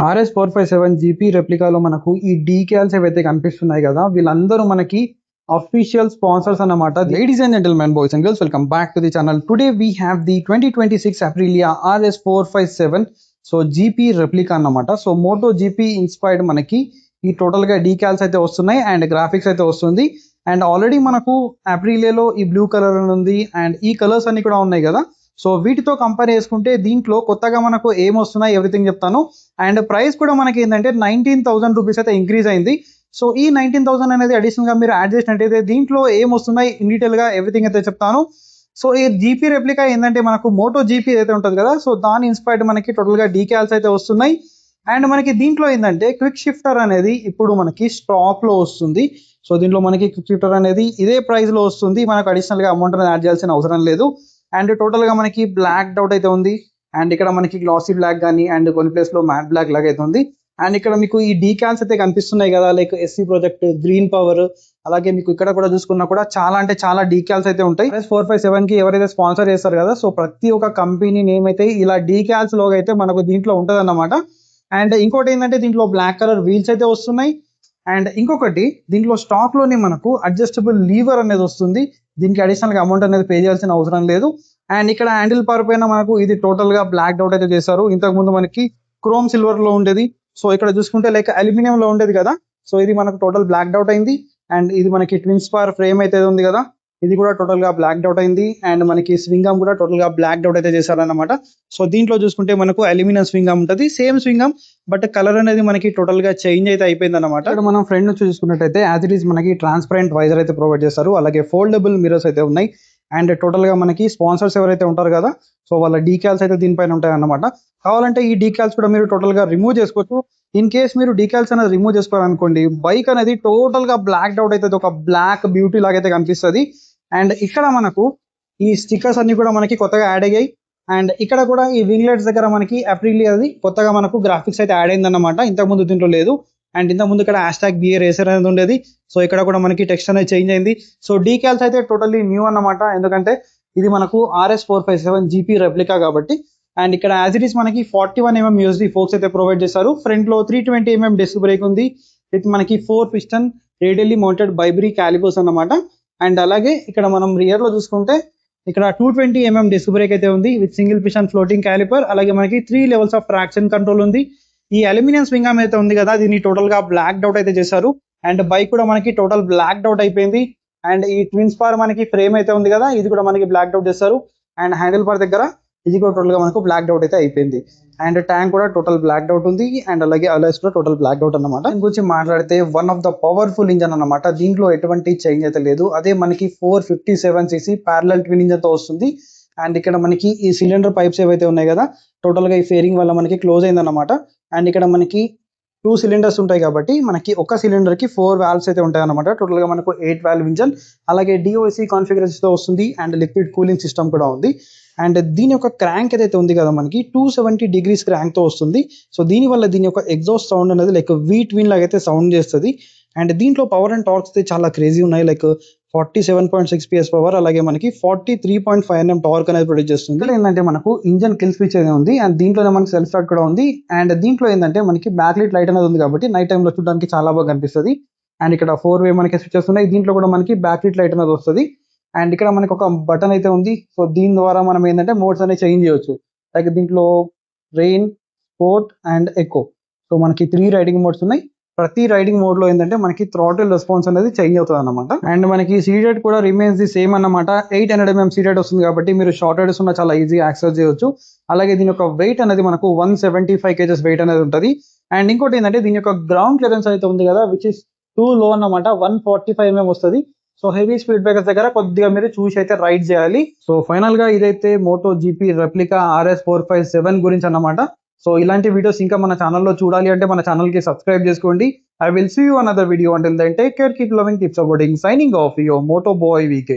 RS457 GP రెప్లికాలో మనకు ఈ decals ఏవైతే కనిపిస్తున్నాయి కదా, వీళ్ళందరూ మనకి అఫీషియల్ స్పాన్సర్స్ అన్నమాట. Ladies and gentlemen, boys and girls, welcome back to the channel. Today we have the 2026 Aprilia RS457 so GP replica అన్నమాట. సో మోటో జీపీ ఇన్స్పైర్డ్ మనకి ఈ టోటల్ గా డీకాల్స్ అయితే వస్తున్నాయి అండ్ గ్రాఫిక్స్ అయితే వస్తుంది. అండ్ ఆల్రెడీ మనకు అప్రిలియాలో ఈ బ్లూ కలర్ ఉంది అండ్ ఈ కలర్స్ అన్ని కూడా ఉన్నాయి కదా. సో వీటితో కంపేర్ చేసుకుంటే దీంట్లో కొత్తగా మనకు ఏమొస్తున్నాయి ఎవ్రీథింగ్ చెప్తాను. అండ్ ప్రైస్ కూడా మనకి ఏంటంటే 19,000 రూపీస్ అయితే ఇంక్రీజ్ అయింది. సో ఈ 19,000 అనేది అడిషనల్ గా మీరు యాడ్ చేసినట్టయితే దీంట్లో ఏమొస్తున్నాయి ఇన్ డీటెయిల్ గా ఎవ్రీథింగ్ అయితే చెప్తాను. సో ఈ జీపీ రెప్లికా ఏంటంటే మనకు మోటో జీపీ అయితే ఉంటుంది కదా, సో దాని ఇన్స్పైర్డ్ మనకి టోటల్ గా డీకాల్స్ అయితే వస్తున్నాయి. అండ్ మనకి దీంట్లో ఏంటంటే క్విక్ షిఫ్టర్ అనేది ఇప్పుడు మనకి స్టాక్ లో వస్తుంది. సో దీంట్లో మనకి క్విక్ షిఫ్టర్ అనేది ఇదే ప్రైస్ లో వస్తుంది, మనకు అడిషనల్ గా అమౌంట్ అనేది యాడ్ చేయాల్సిన అవసరం లేదు. అండ్ టోటల్ గా మనకి బ్లాక్ డౌట్ అయితే ఉంది అండ్ ఇక్కడ మనకి గ్లాసీ బ్లాక్ కానీ అండ్ కొన్ని ప్లేస్ లో మ్యాట్ బ్లాక్ లాగా అయితే ఉంది. అండ్ ఇక్కడ మీకు ఈ డీకాల్స్ అయితే కనిపిస్తున్నాయి కదా, like SC project, green power, అలాగే మీకు ఇక్కడ కూడా చూసుకున్నా కూడా చాలా అంటే చాలా డీకాల్స్ అయితే ఉంటాయి. RS457 కి ఎవరైతే స్పాన్సర్ చేస్తారు కదా, సో ప్రతి ఒక్క కంపెనీ నేమ్ అయితే ఇలా డీకాల్స్ లోగా అయితే మనకు దీంట్లో ఉంటది అన్నమాట. అండ్ ఇంకోటి ఏంటంటే దీంట్లో బ్లాక్ కలర్ వీల్స్ అయితే వస్తున్నాయి. అండ్ ఇంకొకటి దీంట్లో స్టాక్ లోనే మనకు అడ్జస్టబుల్ లీవర్ అనేది వస్తుంది, దీనికి అడిషనల్ గా అమౌంట్ అనేది పే చేయాల్సిన అవసరం లేదు. అండ్ ఇక్కడ హ్యాండిల్ పవర్ పైన మనకు ఇది టోటల్ గా బ్లాక్ అవుట్ అయితే చేశారు. ఇంతకు ముందు మనకి క్రోమ్ సిల్వర్ లో ఉండేది, సో ఇక్కడ చూసుకుంటే లైక్ అల్యూమినియం లో ఉండేది కదా, సో ఇది మనకు టోటల్ బ్లాక్ అవుట్ అయింది. అండ్ ఇది మనకి ట్విన్ స్పార్ ఫ్రేమ్ అయితే ఉంది కదా, ఇది కూడా టోటల్ గా బ్లాక్ అవుట్ అయింది. అండ్ మనకి స్వింగ్ ఆర్మ్ కూడా టోటల్ గా బ్లాక్ అవుట్ అయితే చేశారన్నమాట. సో దీంట్లో చూసుకుంటే మనకు అల్యూమినియం స్వింగ్ ఆర్మ్ ఉంటుంది, same swing arm, but colour అనేది మనకి టోటల్ గా చేంజ్ అయితే అయిపోయింది అనమాట. ఇక్కడ మనం ఫ్రంట్ నుంచి చూసుకున్నట్టయితే యాజ్ ఇట్ ఈస్ మనకి ట్రాన్స్పరెంట్ వైజర్ అయితే ప్రొవైడ్ చేస్తారు, అలాగే ఫోల్డబుల్ మిరర్స్ అయితే ఉన్నాయి. అండ్ టోటల్ గా మనకి స్పాన్సర్స్ ఎవరైతే ఉంటారు కదా, సో వాళ్ళ డీకాల్స్ అయితే దీనిపైన ఉంటాయి అన్నమాట. కావాలంటే ఈ డీకాల్స్ కూడా మీరు టోటల్ గా రిమూవ్ చేసుకోవచ్చు. ఇన్ కేస్ మీరు డీకాల్స్ అనేది రిమూవ్ చేసుకోవాలనుకోండి, బైక్ అనేది టోటల్ గా బ్లాక్ అవుట్ అయితే ఒక బ్లాక్ బ్యూటీ లాగైతే కనిపిస్తుంది. అండ్ ఇక్కడ మనకు ఈ స్టిక్కర్స్ అన్ని కూడా మనకి కొత్తగా యాడ్ అయ్యాయి. అండ్ ఇక్కడ కూడా ఈ వింగ్లెట్స్ దగ్గర మనకి అప్రిలియా అది కొత్తగా మనకు గ్రాఫిక్స్ అయితే యాడ్ అయింది అన్నమాట, ఇంతకుముందు దీంట్లో లేదు. అండ్ ఇంతకుముందు ఇక్కడ #BA రేసర్ అనేది ఉండేది, సో ఇక్కడ కూడా మనకి టెక్స్ట్ అనేది చేంజ్ అయింది. సో డీకాల్స్ అయితే టోటల్లీ న్యూ అన్నమాట, ఎందుకంటే ఇది మనకు RS457 జీపీ రెప్లికా కాబట్టి. అండ్ ఇక్కడ యాజ్ ఇట్ ఈస్ మనకి 41mm USD ఫోక్స్ అయితే ప్రొవైడ్ చేశారు. ఫ్రంట్ లో 320mm డిస్క్ బ్రేక్ ఉంది విత్ మనకి 4 పిస్టన్ రేడియల్లీ మౌంటెడ్ బైబరీ క్యాలిబర్స్ అన్నమాట. అండ్ అలాగే ఇక్కడ మనం రియర్ లో చూసుకుంటే ఇక్కడ 220mm డిస్క్ బ్రేక్ అయితే ఉంది with single piston floating calliper, అలాగే మనకి 3 లెవెల్స్ ఆఫ్ ట్రాక్షన్ కంట్రోల్ ఉంది. ఈ అల్యూమినియం స్వింగ్ ఆర్మ్ అయితే ఉంది కదా, దీన్ని టోటల్ గా బ్లాక్ అవుట్ అయితే చేశారు. అండ్ బైక్ కూడా మనకి టోటల్ బ్లాక్ అవుట్ అయిపోయింది. అండ్ ఈ ట్విన్ స్పార్ మనకి ఫ్రేమ్ అయితే ఉంది కదా, ఇది కూడా మనకి బ్లాక్ అవుట్ చేస్తారు. అండ్ హ్యాండిల్ బార్ దగ్గర ఇది కూడా టోటల్ గా మనకు బ్లాక్ అవుట్ అయితే అయిపోయింది. అండ్ ట్యాంక్ కూడా టోటల్ బ్లాక్ అవుట్ ఉంది. అండ్ అలాగే అలైస్ కూడా టోటల్ బ్లాక్ అవుట్ అన్నమాట. దీని గురించి మాట్లాడితే one of the powerful engine అన్నమాట, దీంట్లో ఎటువంటి చేంజ్ అయితే లేదు. అదే మనకి 457cc ప్యారలల్ ట్విన్ ఇంజన్ తో వస్తుంది. అండ్ ఇక్కడ మనకి ఈ సిలిండర్ పైప్స్ ఏవైతే ఉన్నాయి కదా, టోటల్ గా ఈ ఫేరింగ్ వల్ల మనకి క్లోజ్ అయింది అన్నమాట. అండ్ ఇక్కడ మనకి 2 సిలిండర్స్ ఉంటాయి కాబట్టి మనకి ఒక సిలిండర్ కి 4 వాల్వ్స్ అయితే ఉంటాయి అనమాట. టోటల్ గా మనకు 8 వాల్వ్ ఇంజన్, అలాగే DOC కాన్ఫిగరేషన్ తో వస్తుంది. అండ్ లిక్విడ్ కూలింగ్ సిస్టమ్ కూడా ఉంది. అండ్ దీని యొక్క క్రాంక్ ఏదైతే ఉంది కదా, మనకి 270 degrees క్రాంక్ తో వస్తుంది. సో దీని వల్ల దీని యొక్క ఎగ్జాస్ట్ సౌండ్ అనేది లైక్ వీ ట్విన్ లాగా అయితే సౌండ్ చేస్తుంది. అండ్ దీంట్లో పవర్ అండ్ టార్క్స్ అయితే చాలా క్రేజీ ఉన్నాయి, లైక్ 47.6 PS పవర్, అలాగే మనకి 43.5 Nm టార్క్ అనేది ప్రొడ్యూస్ చేస్తుంది. ఏంటంటే మనకు ఇంజన్ కిల్ స్విచ్ అనేది ఉంది అండ్ దీంట్లోనే మనకి సెల్ఫ్ స్టార్ట్ కూడా ఉంది. అండ్ దీంట్లో ఏంటంటే మనకి బ్యాక్ లైట్ అనేది ఉంది కాబట్టి నైట్ టైంలో చూడడానికి చాలా బాగా కనిపిస్తుంది. అండ్ ఇక్కడ 4-way మనకి స్విచెస్ ఉన్నాయి, దీంట్లో కూడా మనకి బ్యాక్ లైట్ అనేది వస్తుంది. అండ్ ఇక్కడ మనకి ఒక బటన్ అయితే ఉంది, సో దీని ద్వారా మనం ఏంటంటే మోడ్స్ అనేది చేంజ్ చేయొచ్చు. లైక్ దీంట్లో rain, sport and echo, so మనకి 3 రైడింగ్ మోడ్స్ ఉన్నాయి. ప్రతి రైడింగ్ మోడ్ లో ఏంటంటే మనకి థ్రాటిల్ రెస్పాన్స్ అనేది చేంజ్ అవుతుంది అన్నమాట. అండ్ మనకి సీట్ హైట్ కూడా రిమైన్స్ ది సేమ్ అన్నమాట, 800mm సీట్ హైట్ వస్తుంది కాబట్టి మీరు షార్ట్ రైడర్స్ ఉన్న చాలా ఈజీగా యాక్సెస్ చేయొచ్చు. అలాగే దీని యొక్క వెయిట్ అనేది మనకు 175 kgs వెయిట్ అనేది ఉంటుంది. అండ్ ఇంకోటి ఏంటంటే దీని యొక్క గ్రౌండ్ క్లియరెన్స్ అయితే ఉంది కదా, విచ్ ఇస్ టూ లో అన్నమాట, 145mm వస్తుంది. సో హెవీ స్పీడ్ బ్రేకర్స్ దగ్గర కొద్దిగా మీరు చూసి అయితే రైడ్ చేయాలి. సో ఫైనల్ గా ఇదైతే మోటో జీపీ రెప్లికా RS457 గురించి అన్నమాట. సో ఇలాంటి వీడియోస్ ఇంకా మన ఛానల్లో చూడాలి అంటే మన ఛానల్ కి సబ్స్క్రైబ్ చేసుకోండి. I will see you another video. Until then, take care, keep loving, keep supporting. Signing off, your Moto Boy VK.